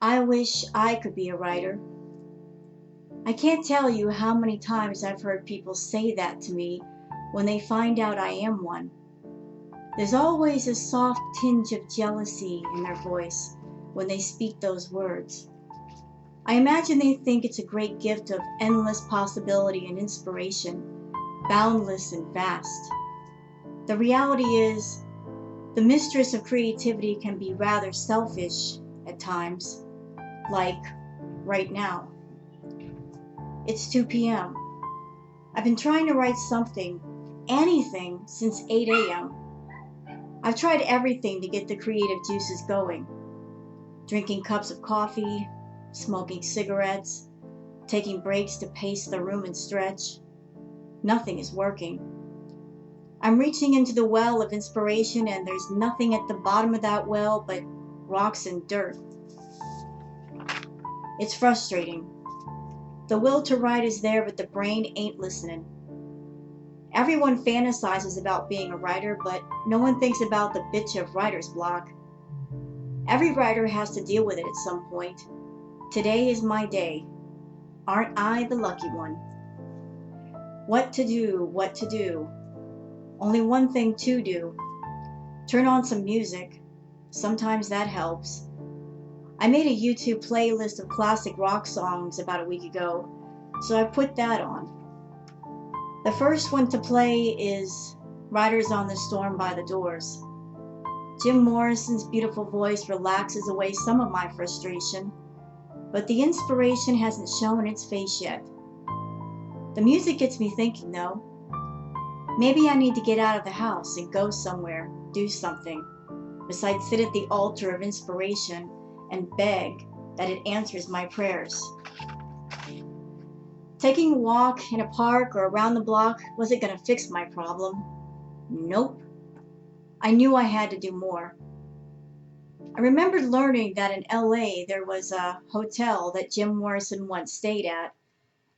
I wish I could be a writer. I can't tell you how many times I've heard people say that to me when they find out I am one. There's always a soft tinge of jealousy in their voice when they speak those words. I imagine they think it's a great gift of endless possibility and inspiration, boundless and vast. The reality is, the mistress of creativity can be rather selfish at times, like right now. It's 2 p.m. I've been trying to write something, anything, since 8 a.m. I've tried everything to get the creative juices going. Drinking cups of coffee, smoking cigarettes, taking breaks to pace the room and stretch. Nothing is working. I'm reaching into the well of inspiration and there's nothing at the bottom of that well but rocks and dirt. It's frustrating. The will to write is there, but the brain ain't listening. Everyone fantasizes about being a writer, but no one thinks about the bitch of writer's block. Every writer has to deal with it at some point. Today is my day. Aren't I the lucky one? What to do, what to do. Only one thing to do. Turn on some music. Sometimes that helps. I made a YouTube playlist of classic rock songs about a week ago, so I put that on. The first one to play is Riders on the Storm by the Doors. Jim Morrison's beautiful voice relaxes away some of my frustration, but the inspiration hasn't shown its face yet. The music gets me thinking, though. Maybe I need to get out of the house and go somewhere, do something, besides sit at the altar of inspiration and beg that it answers my prayers. Taking a walk in a park or around the block wasn't going to fix my problem. Nope. I knew I had to do more. I remembered learning that in LA there was a hotel that Jim Morrison once stayed at,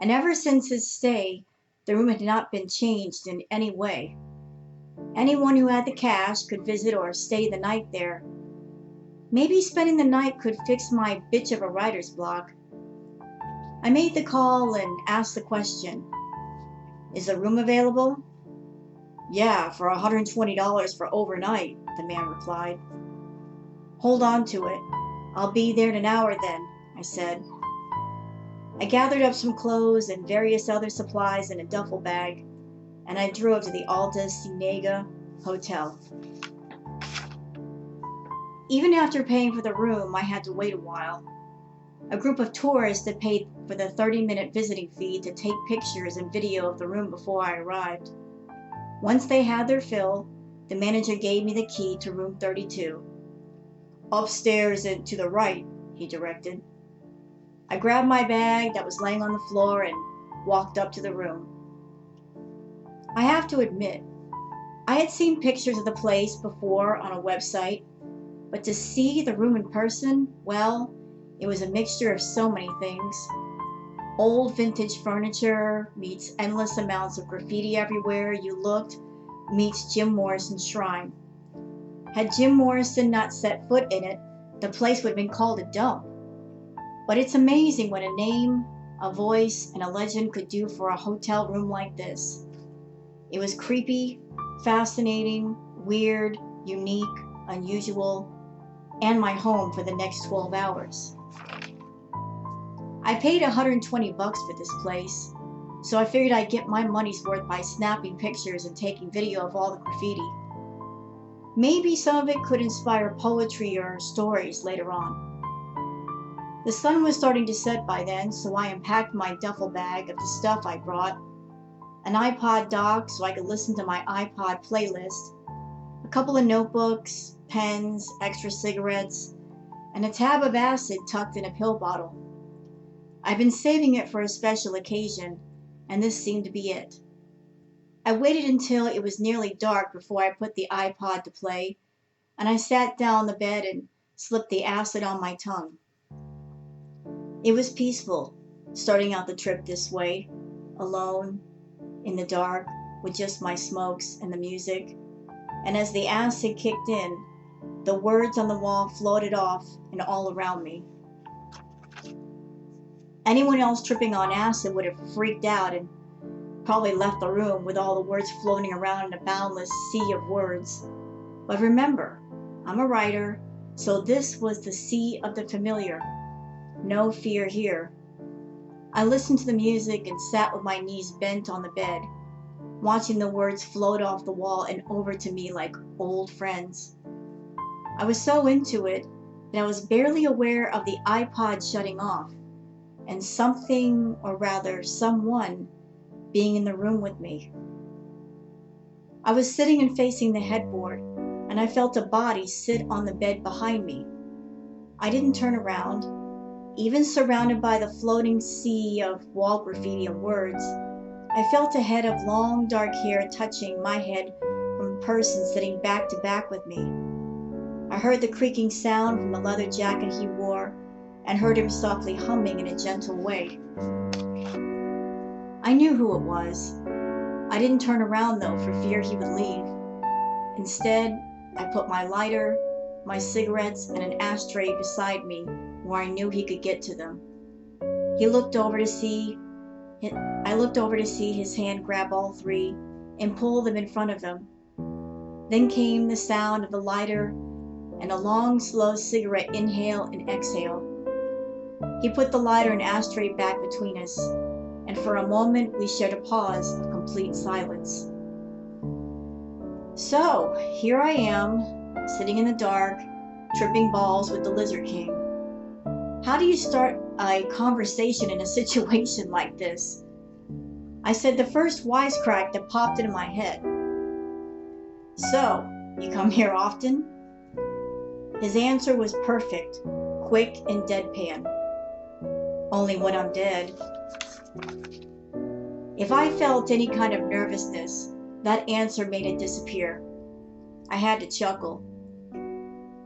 and ever since his stay, the room had not been changed in any way. Anyone who had the cash could visit or stay the night there. Maybe spending the night could fix my bitch of a writer's block. I made the call and asked the question, "Is a room available?" "Yeah, for $120 for overnight," the man replied. "Hold on to it. I'll be there in an hour then," I said. I gathered up some clothes and various other supplies in a duffel bag, and I drove to the Alta Cienega Hotel. Even after paying for the room, I had to wait a while. A group of tourists had paid for the 30-minute visiting fee to take pictures and video of the room before I arrived. Once they had their fill, the manager gave me the key to room 32. "Upstairs and to the right," he directed. I grabbed my bag that was laying on the floor and walked up to the room. I have to admit, I had seen pictures of the place before on a website, but to see the room in person, well, it was a mixture of so many things. Old vintage furniture meets endless amounts of graffiti everywhere you looked meets Jim Morrison's shrine. Had Jim Morrison not set foot in it, the place would have been called a dump. But it's amazing what a name, a voice, and a legend could do for a hotel room like this. It was creepy, fascinating, weird, unique, unusual, and my home for the next 12 hours. I paid $120 for this place, so I figured I'd get my money's worth by snapping pictures and taking video of all the graffiti. Maybe some of it could inspire poetry or stories later on. The sun was starting to set by then, so I unpacked my duffel bag of the stuff I brought, an iPod dock so I could listen to my iPod playlist, a couple of notebooks, pens, extra cigarettes, and a tab of acid tucked in a pill bottle. I'd been saving it for a special occasion, and this seemed to be it. I waited until it was nearly dark before I put the iPod to play, and I sat down on the bed and slipped the acid on my tongue. It was peaceful, starting out the trip this way, alone, in the dark, with just my smokes and the music, and as the acid kicked in, the words on the wall floated off and all around me. Anyone else tripping on acid would have freaked out and probably left the room with all the words floating around in a boundless sea of words. But remember, I'm a writer, so this was the sea of the familiar. No fear here. I listened to the music and sat with my knees bent on the bed, watching the words float off the wall and over to me like old friends. I was so into it that I was barely aware of the iPod shutting off and something, or rather someone, being in the room with me. I was sitting and facing the headboard, and I felt a body sit on the bed behind me. I didn't turn around. Even surrounded by the floating sea of wall graffiti and words, I felt a head of long dark hair touching my head from a person sitting back to back with me. I heard the creaking sound from the leather jacket he wore and heard him softly humming in a gentle way. I knew who it was. I didn't turn around though for fear he would leave. Instead, I put my lighter, my cigarettes, and an ashtray beside me where I knew he could get to them. I looked over to see his hand grab all three and pull them in front of him. Then came the sound of the lighter and a long, slow cigarette inhale and exhale. He put the lighter and ashtray back between us, and for a moment we shared a pause of complete silence. So, here I am, sitting in the dark, tripping balls with the Lizard King. How do you start a conversation in a situation like this? I said the first wisecrack that popped into my head. So, you come here often? His answer was perfect, quick and deadpan. Only when I'm dead. If I felt any kind of nervousness, that answer made it disappear. I had to chuckle.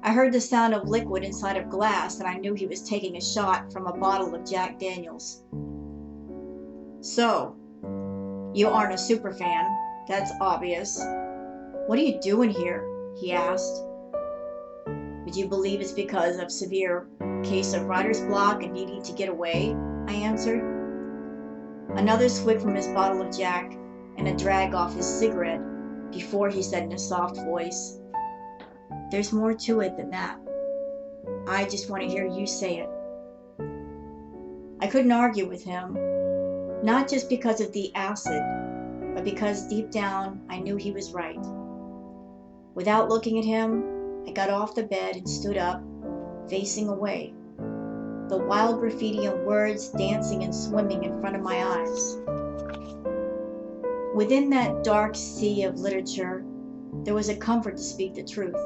I heard the sound of liquid inside of glass and I knew he was taking a shot from a bottle of Jack Daniels. So, you aren't a superfan, that's obvious. What are you doing here? He asked. Would you believe it's because of severe case of writer's block and needing to get away? I answered. Another swig from his bottle of Jack and a drag off his cigarette before he said in a soft voice, there's more to it than that. I just want to hear you say it. I couldn't argue with him, not just because of the acid, but because deep down I knew he was right. Without looking at him, I got off the bed and stood up, facing away, the wild graffiti and words dancing and swimming in front of my eyes. Within that dark sea of literature, there was a comfort to speak the truth.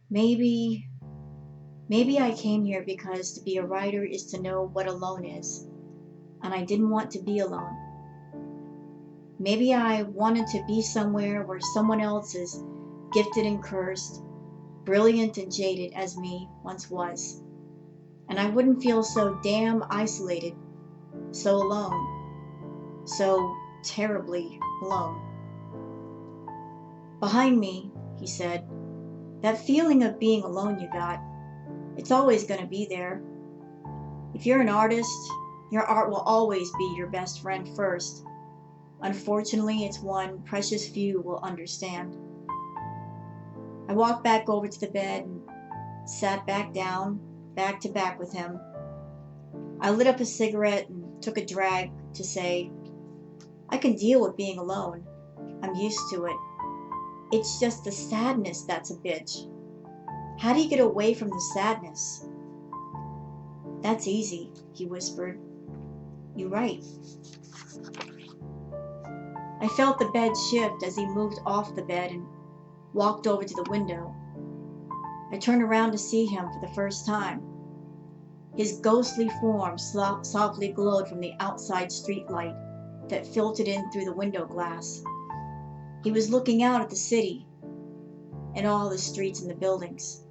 Maybe I came here because to be a writer is to know what alone is, and I didn't want to be alone. Maybe I wanted to be somewhere where someone else is gifted and cursed, brilliant and jaded as me once was, and I wouldn't feel so damn isolated, so alone, so terribly alone. Behind me, he said, that feeling of being alone you got, it's always going to be there. If you're an artist, your art will always be your best friend first. Unfortunately, it's one precious few will understand. I walked back over to the bed and sat back down, back to back with him. I lit up a cigarette and took a drag to say, I can deal with being alone. I'm used to it. It's just the sadness that's a bitch. How do you get away from the sadness? That's easy, he whispered. You're right. I felt the bed shift as he moved off the bed and walked over to the window. I turned around to see him for the first time. His ghostly form softly glowed from the outside street light that filtered in through the window glass. He was looking out at the city and all the streets and the buildings.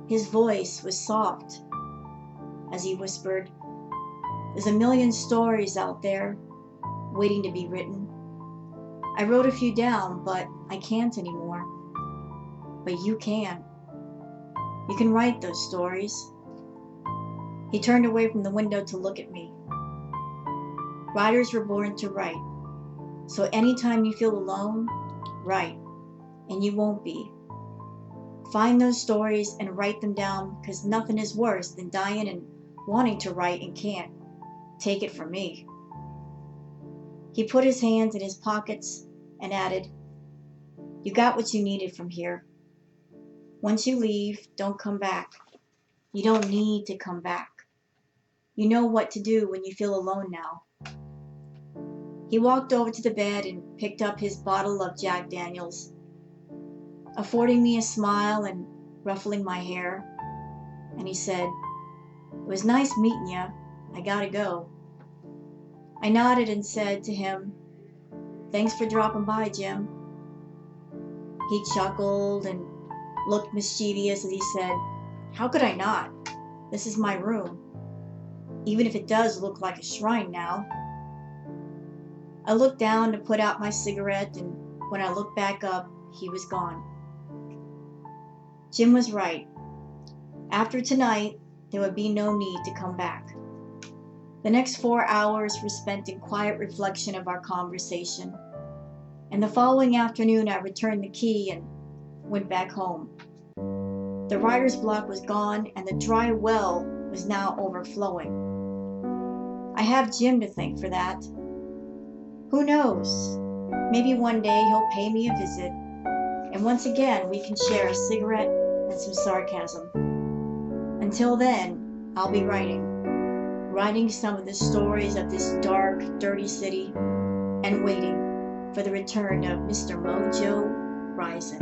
His voice was soft as he whispered, there's a million stories out there waiting to be written. I wrote a few down, but I can't anymore. But you can. You can write those stories. He turned away from the window to look at me. Writers were born to write. So anytime you feel alone, write, and you won't be. Find those stories and write them down, because nothing is worse than dying and wanting to write and can't. Take it from me. He put his hands in his pockets and added, "You got what you needed from here. Once you leave, don't come back. You don't need to come back. You know what to do when you feel alone now." He walked over to the bed and picked up his bottle of Jack Daniels, affording me a smile and ruffling my hair, and he said, "It was nice meeting you. I gotta go." I nodded and said to him, "Thanks for dropping by, Jim." He chuckled and looked mischievous as he said, "How could I not? This is my room, even if it does look like a shrine now." I looked down to put out my cigarette, and when I looked back up, he was gone. Jim was right. After tonight, there would be no need to come back. The next 4 hours were spent in quiet reflection of our conversation, and the following afternoon I returned the key and went back home. The writer's block was gone, and the dry well was now overflowing. I have Jim to thank for that. Who knows? Maybe one day he'll pay me a visit, and once again we can share a cigarette and some sarcasm. Until then, I'll be writing some of the stories of this dark, dirty city, and waiting for the return of Mr. Mojo Rising.